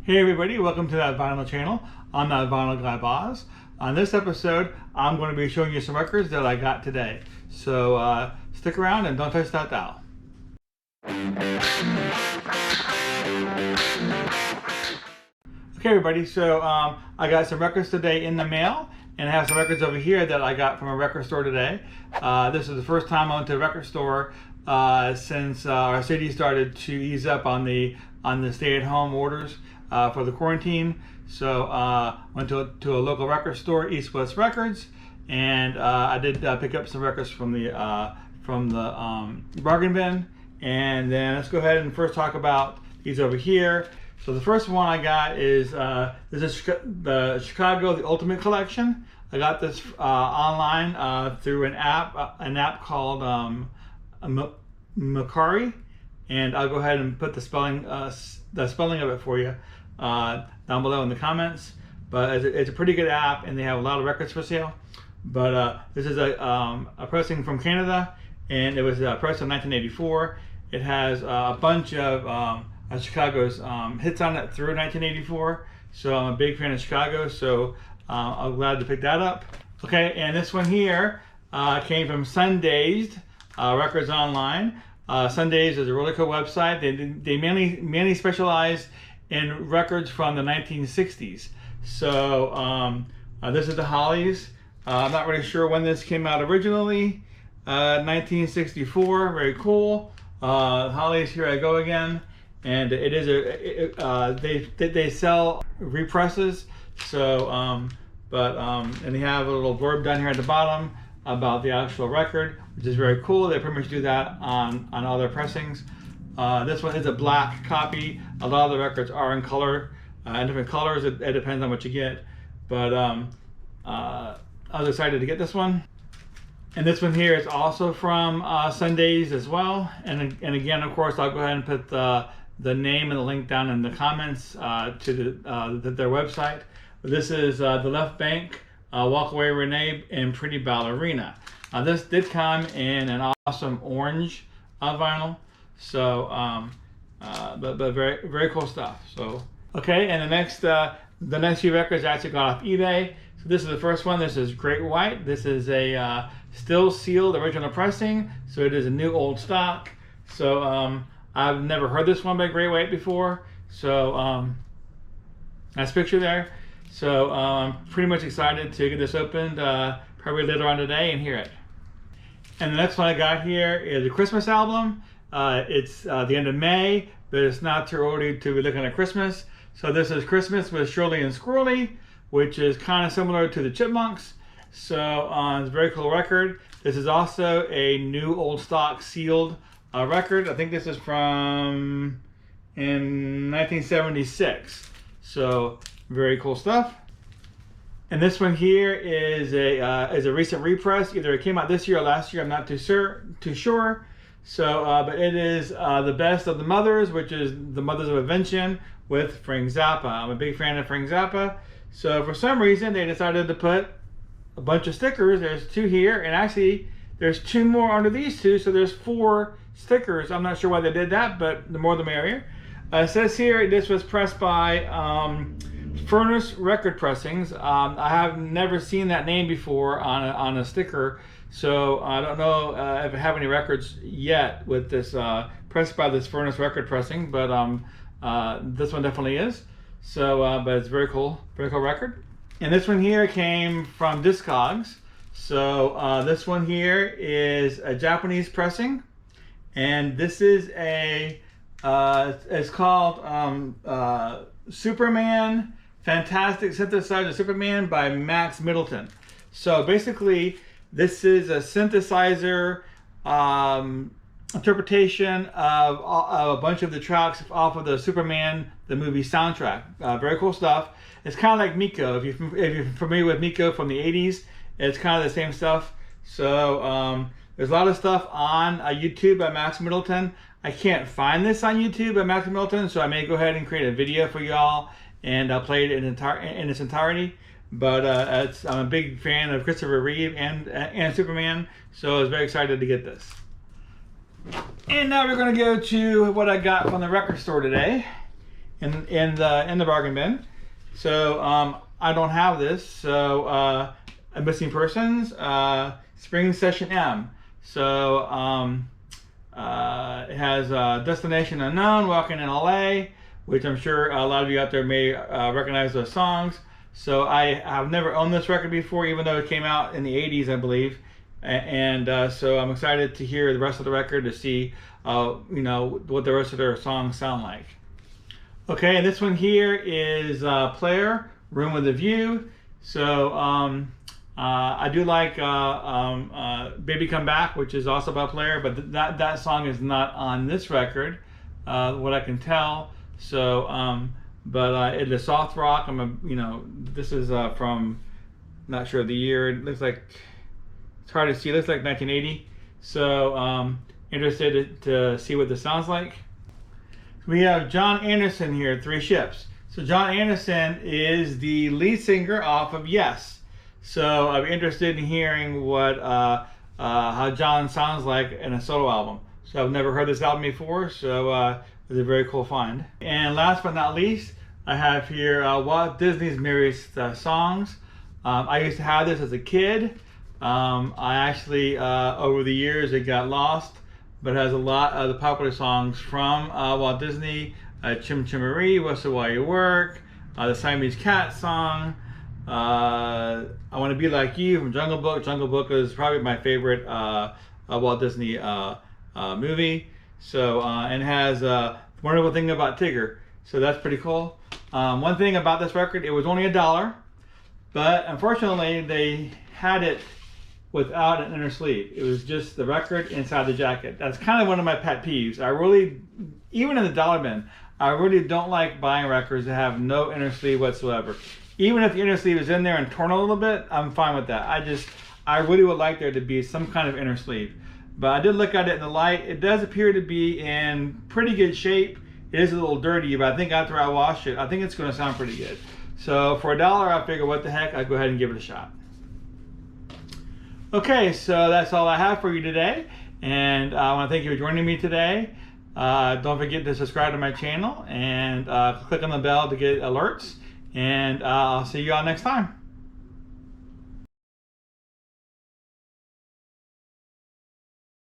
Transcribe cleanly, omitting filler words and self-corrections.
Hey everybody, welcome to that vinyl channel. I'm that vinyl guy Boz. On this episode, I'm going to be showing you some records that I got today. So stick around and don't touch that dial. Okay everybody, so I got some records today in the mail, and I have some records over here that I got from a record store today. This is the first time I went to a record store since our city started to ease up on the stay-at-home orders for the quarantine. So went to a local record store, East West Records, and I did pick up some records from the bargain bin. And then let's go ahead and first talk about these over here. So the first one I got is this is the Chicago The Ultimate Collection. I got this online through an app called mercari, and I'll go ahead and put the spelling of it for you down below in the comments. But it's a pretty good app, and they have a lot of records for sale. But this is a pressing from Canada, and it was pressed in 1984. It has a bunch of Chicago's hits on it through 1984. So I'm a big fan of Chicago, so I'm glad to pick that up. Okay, and this one here came from Sundazed Records Online. Sundazed is a really cool website. They mainly specialize in records from the 1960s. So this is the Hollies. I'm not really sure when this came out originally. 1964, very cool. Hollies, here I go again. And it is they sell represses. So and they have a little blurb down here at the bottom about the actual record, which is very cool. They pretty much do that on all their pressings. This one is a black copy. A lot of the records are in color, in different colors. It depends on what you get. But I was excited to get this one. And this one here is also from Sundazed as well. And again, of course, I'll go ahead and put the name and the link down in the comments to their website. This is the Left Bank, Walk Away Renee, and Pretty Ballerina. This did come in an awesome orange vinyl. So, but very, very cool stuff. So, okay, and the next few records I actually got off eBay. So this is the first one. This is Great White. This is a still sealed original pressing. So it is a new old stock. So I've never heard this one by Great White before. So nice picture there. So I'm pretty much excited to get this opened probably later on today and hear it. And the next one I got here is a Christmas album. It's the end of May, but it's not too early to be looking at Christmas. So this is Christmas with Shirley and Squirrely, which is kind of similar to the Chipmunks. So it's a very cool record. This is also a new old stock sealed record. I think this is from in 1976. So very cool stuff. And this one here is a recent repress. Either it came out this year or last year. I'm not too sure. So, but it is the Best of the Mothers, which is the Mothers of Invention with Frank Zappa. I'm a big fan of Frank Zappa. So for some reason they decided to put a bunch of stickers. There's two here, and actually there's two more under these two, so there's 4 stickers. I'm not sure why they did that, but the more the merrier. It says here this was pressed by Furnace Record Pressings. I have never seen that name before on a sticker, so I don't know if I have any records yet with this pressed by this Furnace Record Pressing, but this one definitely is. So, but it's very cool record. And this one here came from Discogs. So this one here is a Japanese pressing, and this is it's called Superman Fantastic Synthesizer Superman by Max Middleton. So basically, this is a synthesizer interpretation of a bunch of the tracks off of the Superman the movie soundtrack. Very cool stuff. It's kind of like Miko. If you're familiar with Miko from the 80s, it's kind of the same stuff. So there's a lot of stuff on YouTube by Max Middleton. I can't find this on YouTube by Max Middleton, so I may go ahead and create a video for y'all and play it in its entirety. But I'm a big fan of Christopher Reeve and Superman, so I was very excited to get this. And now we're going to go to what I got from the record store today. in the bargain bin. So I don't have this. So a missing persons, spring session M. So it has Destination Unknown, Walking in LA, which I'm sure a lot of you out there may recognize those songs. So I have never owned this record before, even though it came out in the 80s, I believe. And so I'm excited to hear the rest of the record, to see you know, what the rest of their songs sound like. Okay, and this one here is Player, Room with a View. So I do like Baby Come Back, which is also by Player, but that song is not on this record, what I can tell. So, but it's a soft rock. You know, this is from, not sure the year. It looks like, it's hard to see. It looks like 1980. So, interested to see what this sounds like. We have John Anderson here, Three Ships. So John Anderson is the lead singer off of Yes. So I'm interested in hearing what how John sounds like in a solo album. So I've never heard this album before, so it's a very cool find. And last but not least, I have here Walt Disney's Merriest Songs. I used to have this as a kid. I actually, over the years, it got lost, but it has a lot of the popular songs from Walt Disney. Chim Chimery, Whistle While You Work, the Siamese Cat song, I Want to Be Like You from Jungle Book. Jungle Book is probably my favorite Walt Disney movie. So, and it has Wonderful Thing About Tigger. So that's pretty cool. One thing about this record, it was only $1, but unfortunately they had it without an inner sleeve. It was just the record inside the jacket. That's kind of one of my pet peeves. I really, even in the dollar bin, I really don't like buying records that have no inner sleeve whatsoever. Even if the inner sleeve is in there and torn a little bit, I'm fine with that. I really would like there to be some kind of inner sleeve. But I did look at it in the light. It does appear to be in pretty good shape. It is a little dirty, but I think after I wash it, I think it's going to sound pretty good. So for $1, I figure, what the heck, I'll go ahead and give it a shot. Okay, so that's all I have for you today. And I want to thank you for joining me today. Don't forget to subscribe to my channel and click on the bell to get alerts. And I'll see you all next time.